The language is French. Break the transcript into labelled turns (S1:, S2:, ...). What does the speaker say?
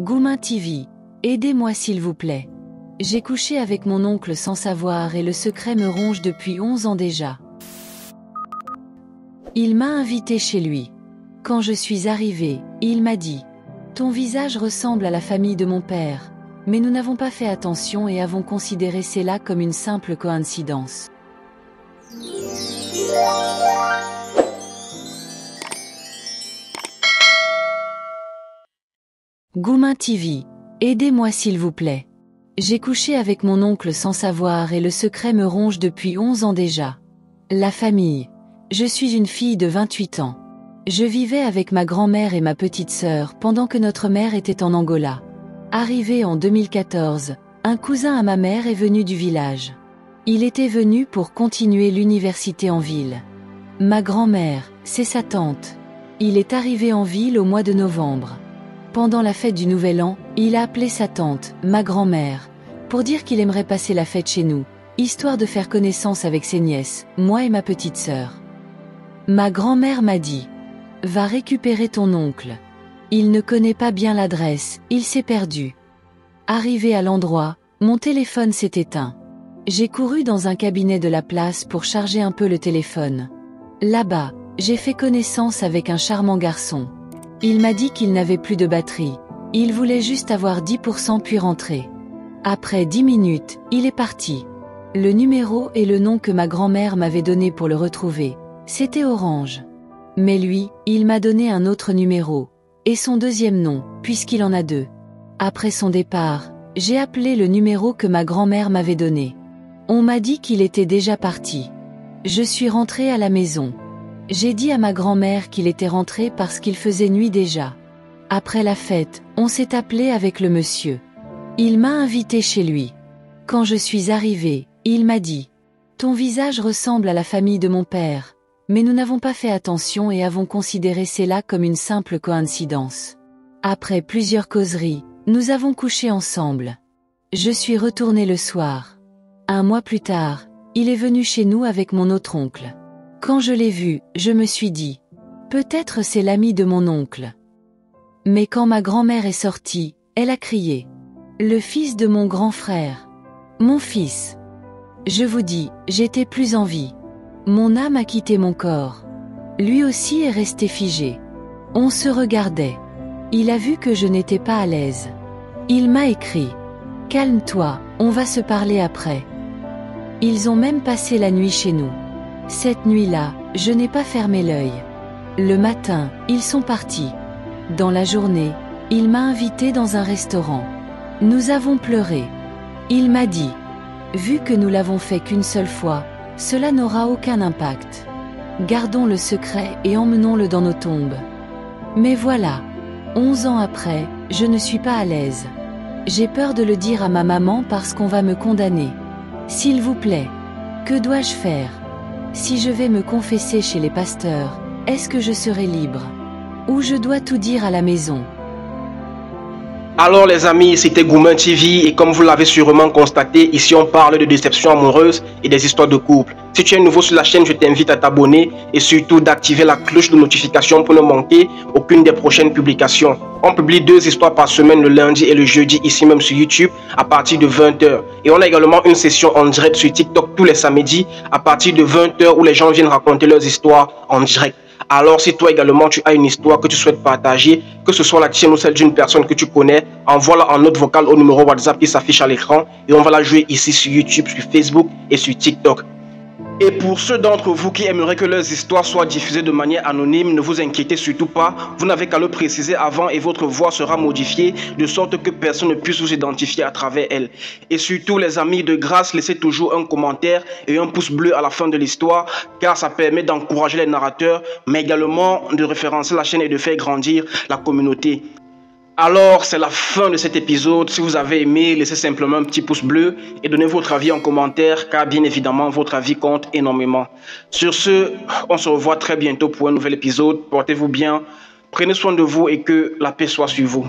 S1: Goumin TV, aidez-moi s'il vous plaît. J'ai couché avec mon oncle sans savoir et le secret me ronge depuis 11 ans déjà. Il m'a invité chez lui. Quand je suis arrivée, il m'a dit « Ton visage ressemble à la famille de mon père, mais nous n'avons pas fait attention et avons considéré cela comme une simple coïncidence. » Goumin TV, aidez-moi s'il vous plaît. J'ai couché avec mon oncle sans savoir et le secret me ronge depuis 11 ans déjà. La famille. Je suis une fille de 28 ans. Je vivais avec ma grand-mère et ma petite sœur pendant que notre mère était en Angola. Arrivé en 2014, un cousin à ma mère est venu du village. Il était venu pour continuer l'université en ville. Ma grand-mère, c'est sa tante. Il est arrivé en ville au mois de novembre. Pendant la fête du Nouvel An, il a appelé sa tante, ma grand-mère, pour dire qu'il aimerait passer la fête chez nous, histoire de faire connaissance avec ses nièces, moi et ma petite sœur. Ma grand-mère m'a dit « Va récupérer ton oncle. Il ne connaît pas bien l'adresse, il s'est perdu. » Arrivé à l'endroit, mon téléphone s'est éteint. J'ai couru dans un cabinet de la place pour charger un peu le téléphone. Là-bas, j'ai fait connaissance avec un charmant garçon. Il m'a dit qu'il n'avait plus de batterie. Il voulait juste avoir 10% puis rentrer. Après 10 minutes, il est parti. Le numéro et le nom que ma grand-mère m'avait donné pour le retrouver, c'était Orange. Mais lui, il m'a donné un autre numéro, et son deuxième nom, puisqu'il en a deux. Après son départ, j'ai appelé le numéro que ma grand-mère m'avait donné. On m'a dit qu'il était déjà parti. Je suis rentrée à la maison. J'ai dit à ma grand-mère qu'il était rentré parce qu'il faisait nuit déjà. Après la fête, on s'est appelé avec le monsieur. Il m'a invité chez lui. Quand je suis arrivée, il m'a dit « Ton visage ressemble à la famille de mon père, mais nous n'avons pas fait attention et avons considéré cela comme une simple coïncidence. » Après plusieurs causeries, nous avons couché ensemble. Je suis retournée le soir. Un mois plus tard, il est venu chez nous avec mon autre oncle. Quand je l'ai vu, je me suis dit « Peut-être c'est l'ami de mon oncle. » Mais quand ma grand-mère est sortie, elle a crié « Le fils de mon grand frère. Mon fils. » Je vous dis, j'étais plus en vie. Mon âme a quitté mon corps. Lui aussi est resté figé. On se regardait. Il a vu que je n'étais pas à l'aise. Il m'a écrit « Calme-toi, on va se parler après. » Ils ont même passé la nuit chez nous. Cette nuit-là, je n'ai pas fermé l'œil. Le matin, ils sont partis. Dans la journée, il m'a invité dans un restaurant. Nous avons pleuré. Il m'a dit « Vu que nous l'avons fait qu'une seule fois, cela n'aura aucun impact. Gardons le secret et emmenons-le dans nos tombes. » Mais voilà, 11 ans après, je ne suis pas à l'aise. J'ai peur de le dire à ma maman parce qu'on va me condamner. S'il vous plaît, que dois-je faire? Si je vais me confesser chez les pasteurs, est-ce que je serai libre? Ou je dois tout dire à la maison?
S2: Alors les amis, c'était Goumin TV et comme vous l'avez sûrement constaté, ici on parle de déception amoureuse et des histoires de couple. Si tu es nouveau sur la chaîne, je t'invite à t'abonner et surtout d'activer la cloche de notification pour ne manquer aucune des prochaines publications. On publie 2 histoires par semaine le lundi et le jeudi ici même sur YouTube à partir de 20 h. Et on a également une session en direct sur TikTok tous les samedis à partir de 20 h où les gens viennent raconter leurs histoires en direct. Alors si toi également tu as une histoire que tu souhaites partager, que ce soit la tienne ou celle d'une personne que tu connais, envoie-la en note vocale au numéro WhatsApp qui s'affiche à l'écran et on va la jouer ici sur YouTube, sur Facebook et sur TikTok. Et pour ceux d'entre vous qui aimeraient que leurs histoires soient diffusées de manière anonyme, ne vous inquiétez surtout pas, vous n'avez qu'à le préciser avant et votre voix sera modifiée de sorte que personne ne puisse vous identifier à travers elle. Et surtout les amis, de grâce, laissez toujours un commentaire et un pouce bleu à la fin de l'histoire car ça permet d'encourager les narrateurs mais également de référencer la chaîne et de faire grandir la communauté. Alors, c'est la fin de cet épisode. Si vous avez aimé, laissez simplement un petit pouce bleu et donnez votre avis en commentaire car bien évidemment, votre avis compte énormément. Sur ce, on se revoit très bientôt pour un nouvel épisode. Portez-vous bien, prenez soin de vous et que la paix soit sur vous.